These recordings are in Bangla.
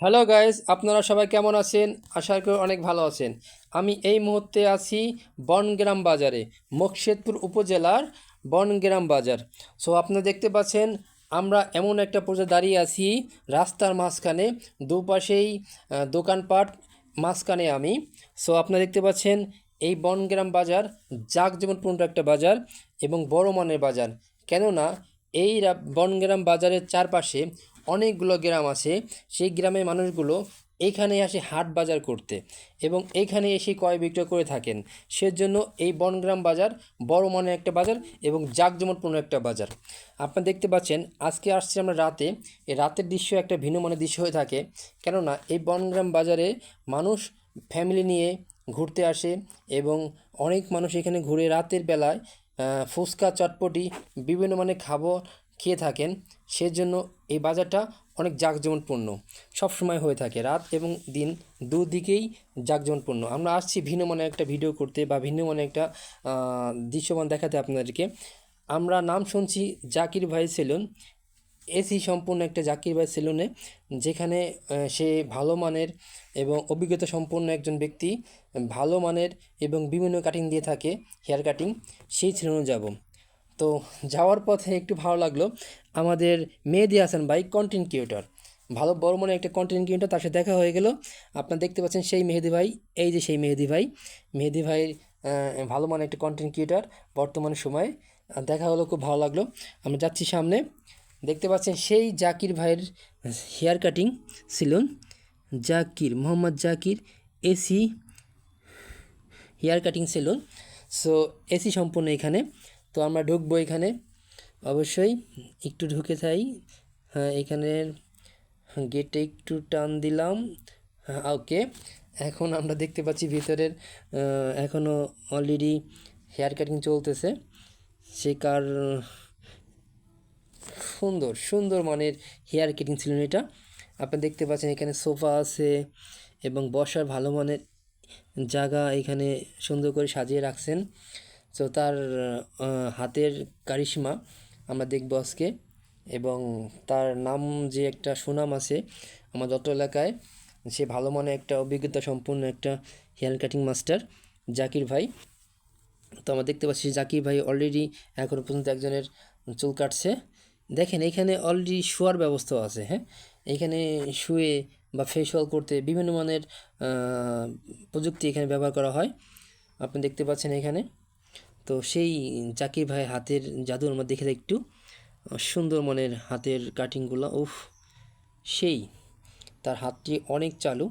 হ্যালো গাইস, আপনারা সবাই কেমন আছেন? আশা করি অনেক ভালো আছেন। আমি এই মুহূর্তে আছি বনগ্রাম বাজারে, মুকশেদপুর উপজেলার বনগ্রাম বাজার। সো আপনারা দেখতে পাচ্ছেন আমরা এমন একটা পর্যায়ে দাঁড়িয়ে আছি রাস্তার মাঝখানে, দুপাশেই দোকানপাট, মাঝখানে আমি। সো আপনারা দেখতে পাচ্ছেন এই বনগ্রাম বাজার জাঁকজমকপূর্ণ একটা বাজার এবং বড় মানের বাজার। কেননা এই বনগ্রাম বাজারের চারপাশে অনেকগুলো গ্রাম আছে। সেই গ্রামের মানুষগুলো এইখানে আসে হাট বাজার করতে এবং এইখানে এসে ক্রয় বিক্রয় করে থাকেন। সেজন্য এই বনগ্রাম বাজার বড় মানের একটা বাজার এবং জাঁকজমকপূর্ণ একটা বাজার। আপনারা দেখতে পাচ্ছেন আজকে আসছি আমরা রাতে। এই রাতের দৃশ্য একটা ভিন্ন মানের দৃশ্য হয়ে থাকে, কেননা এই বনগ্রাম বাজারে মানুষ ফ্যামিলি নিয়ে ঘুরতে আসে এবং অনেক মানুষ এখানে ঘুরে রাতের বেলায় ফুচকা, চটপটি, বিভিন্ন মানের খাবার খেয়ে থাকেন। সেজন্য এই বাজারটা অনেক জাঁকজমকপূর্ণ সবসময় হয়ে থাকে, রাত এবং দিন দুদিকেই জাঁকজমকপূর্ণ। আমরা আসছি ভিন্ন মানের একটা ভিডিও করতে বা ভিন্ন মানের একটা দৃশ্যমান দেখাতে আপনাদেরকে। আমরা নাম শুনছি জাকির ভাই সেলুন, এসি সম্পূর্ণ একটা জাকির ভাই সেলুনে, যেখানে সে ভালো মানের এবং অভিজ্ঞতা সম্পন্ন একজন ব্যক্তি, ভালো মানের এবং বিভিন্ন কাটিং দিয়ে থাকে, হেয়ার কাটিং। সেই সেলুনে যাব। তো যাওয়ার পথে একটু ভালো লাগলো, আমাদের মেহেদী হাসান ভাই কন্টেন্ট ক্রিয়েটর, ভালো বড় মনে একটা কন্টেন্ট ক্রিয়েটর, তার সাথে দেখা হয়ে গেল। আপনারা দেখতে পাচ্ছেন সেই মেহেদী ভাই, এই যে সেই মেহেদী ভাই। মেহেদী ভাই ভালো মানে একটা কন্টেন্ট ক্রিয়েটর বর্তমানে সময়। দেখা হলো, খুব ভালো লাগলো। আমরা যাচ্ছি সামনে, দেখতে পাচ্ছেন সেই জাকির ভাইয়ের hair cutting salon, Zakir Mohammad Zakir AC hair cutting salon. So AC সম্পূর্ণ এখানে। তো আমরা ঢুকবো এখানে, অবশ্যই একটু ঢুকে যাই। হ্যাঁ, এখানের গেটে একটু টান দিলাম। হ্যাঁ, ওকে। এখন আমরা দেখতে পাচ্ছি ভিতরের এখনও অলরেডি হেয়ার কাটিং চলতেছে। সে কার সুন্দর সুন্দর মানের হেয়ার কাটিং সেলুন এটা। আপনি দেখতে পাচ্ছেন এখানে সোফা আছে এবং বসার ভালো মানের জায়গা এখানে সুন্দর করে সাজিয়ে রাখছেন। তো তার হাতের কারিশমা আমরা দেখব আজকে, এবং তার নাম যে একটা সুনাম আছে আমার যত এলাকায়, সে ভালো মানের একটা অভিজ্ঞতা সম্পন্ন একটা হেয়ার কাটিং মাস্টার জাকির ভাই। তো আমরা দেখতে পাচ্ছি জাকির ভাই অলরেডি এখনও পর্যন্ত একজনের চুল কাটছে। দেখেন এখানে অলরেডি শোয়ার ব্যবস্থাও আছে। হ্যাঁ, এখানে শুয়ে বা ফেসওয়াল করতে বিভিন্ন মানের প্রযুক্তি এখানে ব্যবহার করা হয়, আপনি দেখতে পাচ্ছেন এখানে। তো সেই জাকির ভাই হাতের জাদু আমরা দেখে একটু সুন্দর মানের হাতের কাটিংগুলো, উফ সেই, তার হাতটি অনেক চালু,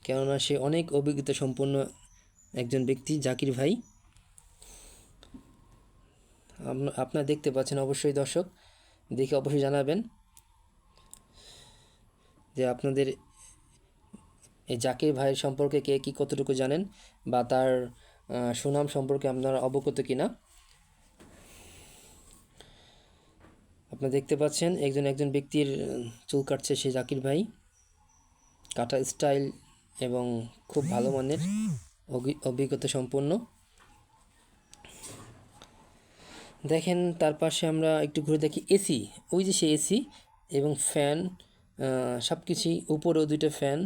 কেননা সে অনেক অভিজ্ঞতা সম্পন্ন একজন ব্যক্তি জাকির ভাই। আপনারা দেখতে পাচ্ছেন অবশ্যই দর্শক, দেখে অবশ্যই জানাবেন যে আপনাদের এই জাকির ভাইয়ের সম্পর্কে কে কী কতটুকু জানেন, বা তার সুনাম সম্পর্কে আপনারা অবগত কিনা। আপনারা দেখতে পাচ্ছেন একজন ব্যক্তির চুল কাটছে সে জাকির ভাই, কাটা স্টাইল এবং খুব ভালো মানের অভিজ্ঞতা সম্পন্ন। দেখেন তার পাশে আমরা একটু ঘুরে দেখি এসি, ওই যে সে এসি এবং ফ্যান, সব কিছুই, উপরেও দুইটা ফ্যান,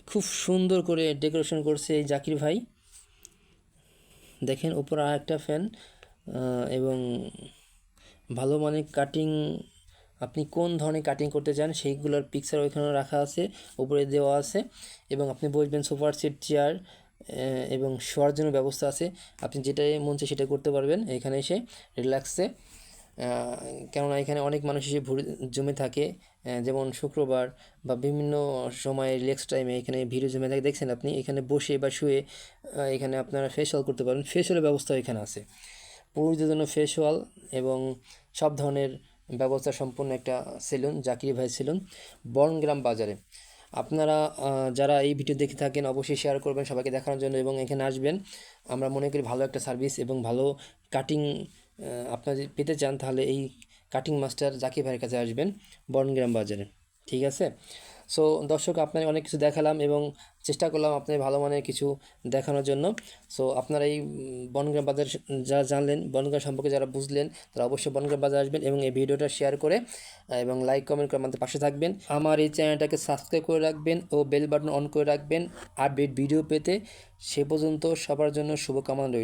খুব সুন্দর করে ডেকোরেশন করছে এই জাকির ভাই। দেখেন উপরে আর একটা ফ্যান এবং ভালো মানের কাটিং, আপনি কোন ধরনের কাটিং করতে চান সেইগুলোর পিকচার ওইখানে রাখা আছে, উপরে দেওয়া আছে, এবং আপনি বসবেন সোফার সেট, চেয়ার এবং শোয়ার জন্য ব্যবস্থা আছে। আপনি যেটাই মন চায় সেটা করতে পারবেন এখানে এসে রিল্যাক্সে। কেননা এখানে অনেক মানুষ এসে জমে থাকে, যেমন শুক্রবার বা বিভিন্ন সময় রিল্যাক্স টাইমে এখানে ভিড় জমে থাকে। দেখছেন আপনি এখানে বসে বা শুয়ে এখানে আপনারা ফেসিয়াল করতে পারেন, ফেসিয়ালের ব্যবস্থা এখানে আছে, পুরুষদের জন্য ফেসওয়াল এবং সব ধরনের ব্যবস্থা সম্পন্ন একটা সেলুন জাকির ভাই সেলুন, বনগ্রাম বাজারে। আপনারা যারা এই ভিডিও দেখে থাকেন অবশ্যই শেয়ার করবেন সবাইকে দেখানোর জন্য এবং এখানে আসবেন। আমরা মনে করি ভালো একটা সার্ভিস এবং ভালো কাটিং আপনারা যদি পেতে চান তাহলে এই কাটিং মাস্টার জাকির ভাইয়ের কাছে আসবেন বনগ্রাম বাজারে। ঠিক আছে, সো দর্শক, আপনার অনেক কিছু দেখালাম এবং চেষ্টা করলাম আপনার ভালো মানের কিছু দেখানোর জন্য। সো আপনারা এই বনগ্রাম বাজার যারা জানলেন, বনগ্রাম সম্পর্কে যারা বুঝলেন, তারা অবশ্যই বনগ্রাম বাজার আসবেন এবং এই ভিডিওটা শেয়ার করে এবং লাইক কমেন্ট করে আমাদের পাশে থাকবেন। আমার এই চ্যানেলটাকে সাবস্ক্রাইব করে রাখবেন ও বেল বাটন অন করে রাখবেন আপডেট ভিডিও পেতে। সে পর্যন্ত সবার জন্য শুভকামনা রইল।